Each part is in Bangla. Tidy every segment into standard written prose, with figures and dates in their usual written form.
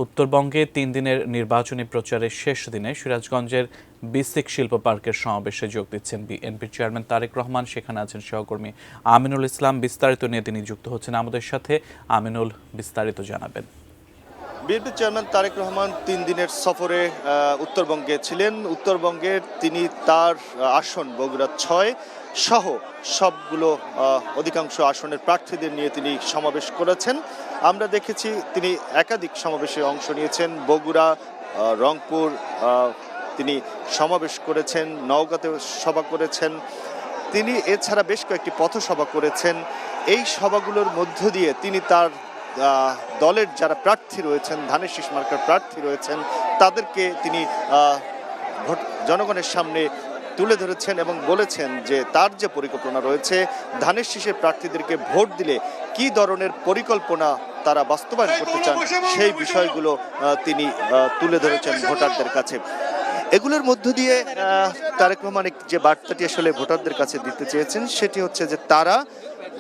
উত্তরবঙ্গে ৩ দিনের নির্বাচনী প্রচারের শেষ দিনে সিরাজগঞ্জের বিসিক শিল্প পার্কের সমাবেশে যোগ দিচ্ছেন বিএনপির চেয়ারম্যান তারেক রহমান। সেখানে আছেন সহকর্মী আমিনুল ইসলাম। বিস্তারিত নিয়ে তিনি যুক্ত হচ্ছেন আমাদের সাথে। আমিনুল, বিস্তারিত জানাবেন। বিএনপি চেয়ারম্যান তারেক রহমান ৩ দিনের সফরে উত্তরবঙ্গে ছিলেন। উত্তরবঙ্গে তিনি তার আসন বগুড়া ৬ সহ সবগুলো অধিকাংশ আসনের প্রার্থীদের নিয়ে তিনি সমাবেশ করেছেন। আমরা দেখেছি তিনি একাধিক সমাবেশে অংশ নিয়েছেন। বগুড়া, রংপুর তিনি সমাবেশ করেছেন, নওগাঁতে সভা করেছেন। তিনি এছাড়া বেশ কয়েকটি পথসভা করেছেন। এই সভাগুলোর মধ্য দিয়ে তিনি তার দলের যারা প্রার্থী রয়েছেন, ধানের শীষ মার্কার প্রার্থী রয়েছেন, তাদেরকে তিনি জনগণের সামনে তুলে ধরেছেন এবং বলেছেন যে তার যে পরিকল্পনা রয়েছে, ধানের শীষের প্রার্থীদেরকে ভোট দিলে কি ধরনের পরিকল্পনা তারা বাস্তবায়ন করতে চান, সেই বিষয়গুলো তিনি তুলে ধরেছেন ভোটারদের কাছে। এগুলোর মধ্য দিয়ে তারেক রহমান যে বার্তাটি আসলে ভোটারদের কাছে দিতে চেয়েছেন সেটি হচ্ছে যে তারা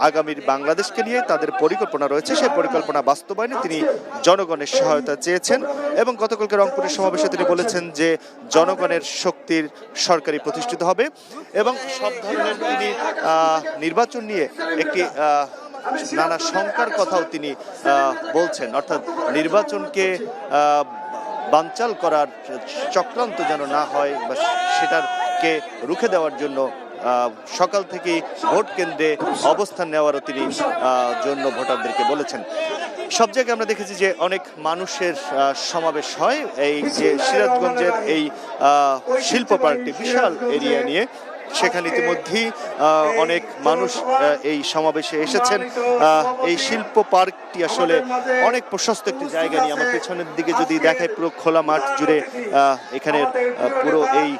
আগামীর বাংলাদেশকে নিয়ে তাদের পরিকল্পনা রয়েছে, সেই পরিকল্পনা বাস্তবায়নে তিনি জনগণের সহায়তা চেয়েছেন। এবং গতকালকে রংপুরের সমাবেশে তিনি বলেছেন যে জনগণের শক্তির সরকারি প্রতিষ্ঠিত হবে এবং সব ধরনের তিনি নির্বাচন নিয়ে একটি নানা শঙ্কার কথাও তিনি বলছেন, অর্থাৎ নির্বাচনকে বানচাল করার চক্রান্ত যেন না হয় বা সেটাকে রুখে দেওয়ার জন্য সকাল থেকে ভোট কেন্দ্রে অবস্থান নেওয়ারও তিনি জন্য ভোটারদেরকে বলেছেন। সব জায়গায় আমরা দেখেছি যে অনেক মানুষের সমাবেশ হয়। এই যে সিরাজগঞ্জের এই শিল্প পার্কটি বিশাল এরিয়া নিয়ে, সেখানে ইতিমধ্যেই অনেক মানুষ এই সমাবেশে এসেছেন। এই শিল্প পার্কটি আসলে অনেক প্রশস্ত একটি জায়গা নিয়ে, আমার পেছনের দিকে যদি দেখায় পুরো খোলা মাঠ জুড়ে এখানে পুরো এই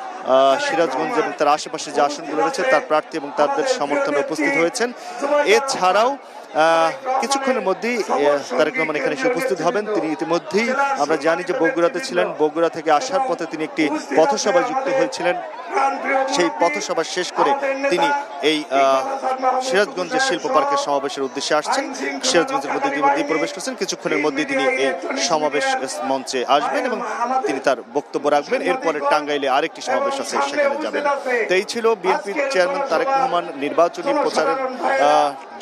সিরাজগঞ্জ এবং তার আশেপাশে যে আসনগুলো রয়েছে তার প্রার্থী এবং তাদের সমর্থনে উপস্থিত হয়েছেন। এছাড়াও কিছুক্ষণের মধ্যেই তারেক রহমান এখানে এসে উপস্থিত হবেন। তিনি ইতিমধ্যেই আমরা জানি যে বগুড়াতে ছিলেন, বগুড়া থেকে আসার পথে তিনি একটি পথসভায় যুক্ত হয়েছিলেন। সেই পথসভা শেষ করে তিনি এই সিরাজগঞ্জের শিল্প পার্কের সমাবেশের উদ্দেশ্যে আসছেন। সিরাজগঞ্জের মধ্যে ইতিমধ্যেই প্রবেশ করছেন। কিছুক্ষণের মধ্যেই তিনি এই সমাবেশ মঞ্চে আসবেন এবং তিনি তার বক্তব্য রাখবেন। এরপরে টাঙ্গাইলে আরেকটি সমাবেশ আছে, সেখানে যাবেন। তো এই ছিল বিএনপির চেয়ারম্যান তারেক রহমান নির্বাচনী প্রচারের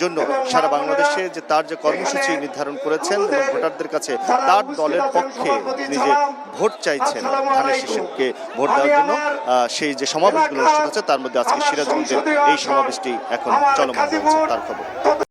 জন্য সারা বাংলাদেশে যে তার যে কর্মসূচি নির্ধারণ করেছেন এবং ভোটারদের কাছে তার দলের পক্ষে তিনি যে ভোট চাইছেন, ধানের শীষকে ভোট দেওয়ার জন্য, সেই যে সমাবেশগুলো অনুষ্ঠিত হচ্ছে তার মধ্যে আজকে সিরাজগঞ্জের এই সমাবেশটি এখন চলমান রয়েছে। তার খবর।